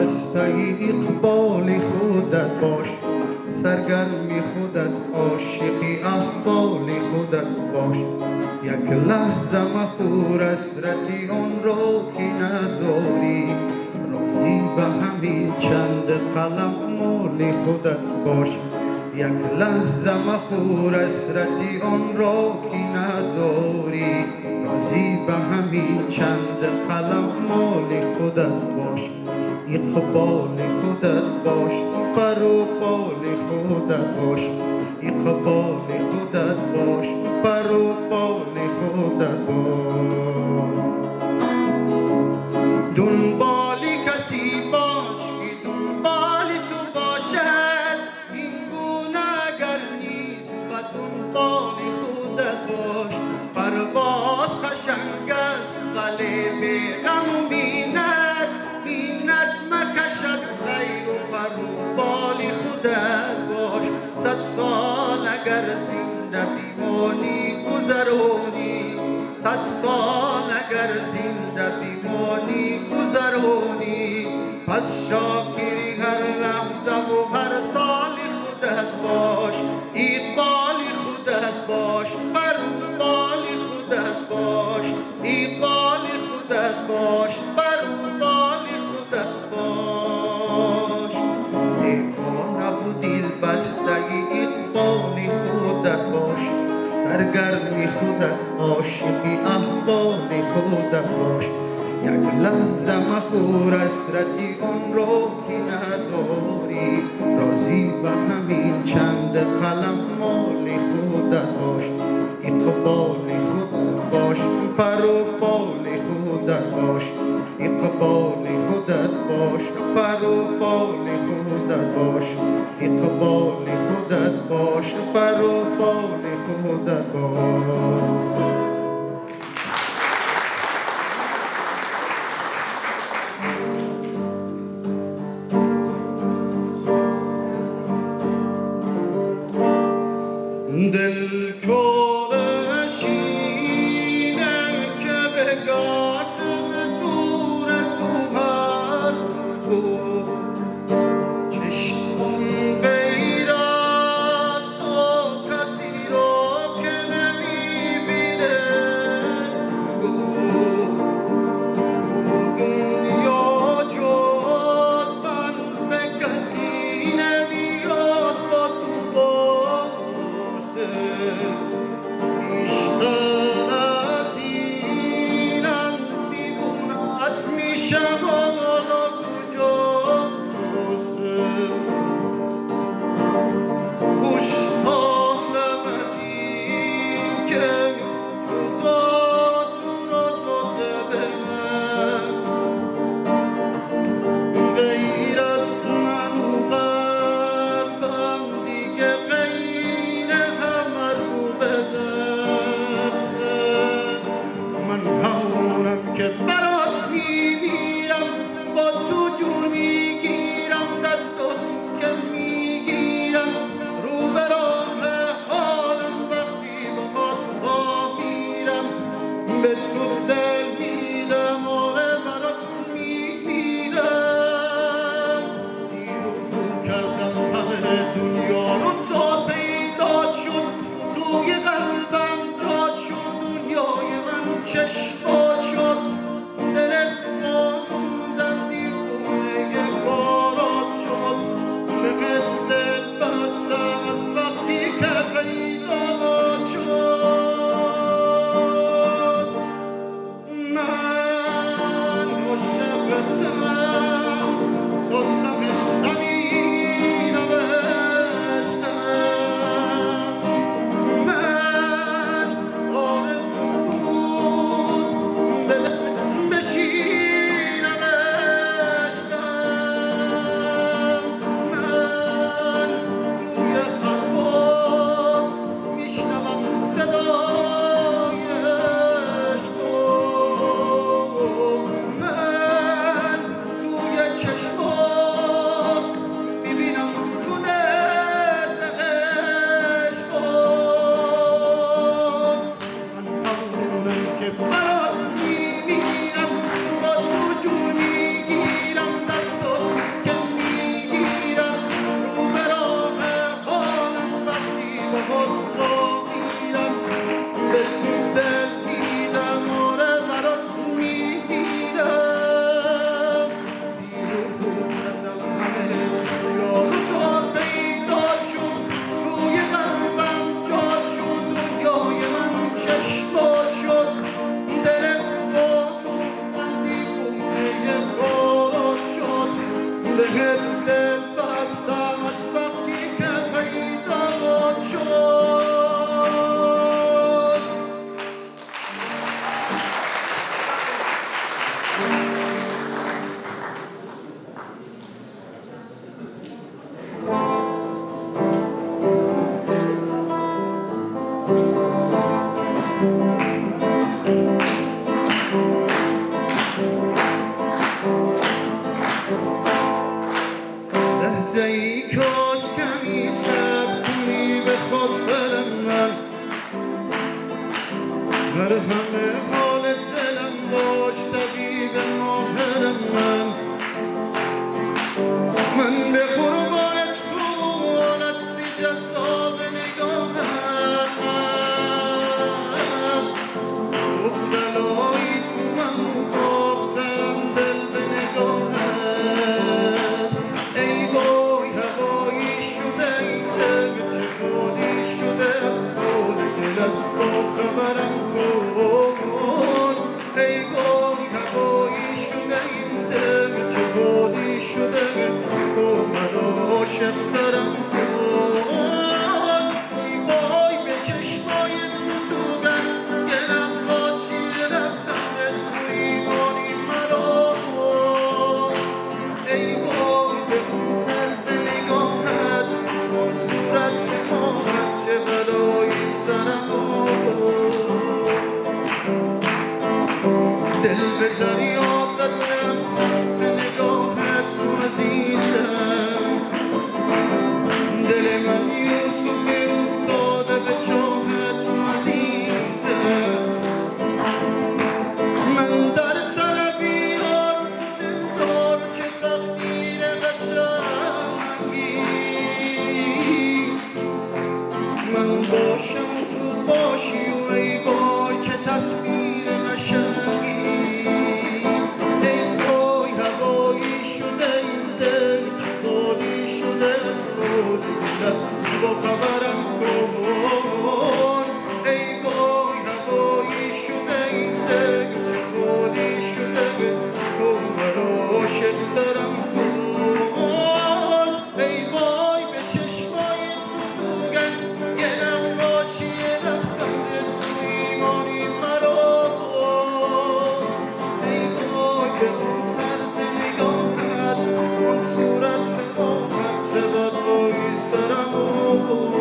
بسته اقبال خودت باش، سرگرمی خودت، عاشقی احوال خودت باش. یک لحظه مخور حسرتی آن را که نداری، راضی به همین چند قلم مال خودت باش. یک لحظه مخور حسرتی آن را که نداری، راضی به همین چند قلم مال خودت باش. اقبال خودت باش، پر و بال خودت باش. اقبال خودت باش، پر و بال خودت باش. دنبال کسی باش که دنبال تو باشد، این گونه اگر نیست و دنبال خودت باش. پرواز قشنگ است ولی به غم و مینت، مینت مکشد خیر و پر و بال خودت باش. 100 سال اگر زنده بیمانی گذرانی، 100 سال اگر زنده بیمانی گذرانی، پس شاکری هر لحظه و هر سال خودت باش. اقبال خودت باش، بر بال خودت باش. اقبال خودت باش، بر بال خودت باش. دیوانه و دل بسته اقبال خودت باش، سرگرمی خودت، عاشقی احوال خودت باش. یک لحظه مخور حسرتی آن را که نداری، راضی به همین چند قلم مال خودت باش. اقبال خودت باش، پر و بال خودت باش. اقبال خودت باش، پر و بال خودت باش. اقبال خودت باش، پر و بال خودت باش. دل کار شیرینه که بگرد به دور تو هر دو، چشم غیر از تو کسی را که نمیبینه. تو دنیا جز من به کسی نمیاد با تو بیشتر از اینم دیوونت میشم، حالا کجا خوشحالم از این که خداتون را داده به من. غیر از من و قلبم دیگه غیر همه رو بزن. من همونم که برات میمیرم، با تو جور میگیرم، دستات که میگیرم، رو به راه حالم وقتی باهات راه میرم. به تو دل میدم، آره برات میمیرم. زیر و رو کردم همه دنیا رو تا پیدا شد، توی قلبم جا شد دنیای من چشمات شد. دلت ماندم دیوونه بارات شد، چقدر دل بستم وقتی که پیدات شد. من عاشقتم، سلسمش نمیرم عشقم. من آرزو بود به دلم بشینم عشقم. من توی حرفات میشنوم صدای عشق. من ای کاش کمی صبر کنی به خاطر من، مرهم حال دلم باش طبیب ماهر من به قربانت خونت سی جذاب نگاهم، مبتلایی تو من باختم دل به نگاهت. ای وای هوایی شده این دل چه حالی شده از حال دلت با خبرم کن. ای وای هوایی شده این دل چه حالی شده تو من عاشق سرم کن. ای وای به چشمای تو سوگن گلم قاچی لبخندت تو ایمانی مرا کن. ای وای به اون طرز نگاهت اون صورت ماهت چه بلایی سرم آورد. دل به دریا زدم سمت نگاهت عزیزم، دل من یوسف افتاده به چاهت عزیزم. من در طلبی ها رو تو دلدار که تقدیر قشنگی، من باشم تو باشی و ای وای که تصویر قشنگی. ای وای هوایی شده این دل که خالی شده از حال دلت با خبرم کن. ای وای هوایی شده این دل که خالی شده تو مرا عاشق سرم کن. ای وای به چشمای تو سوگن گلم باشی لبخندت تو ایمانی مرا کن. ای وای به اون طرز نگاهت اون صورت ماهت چه بلایی سرم آورد.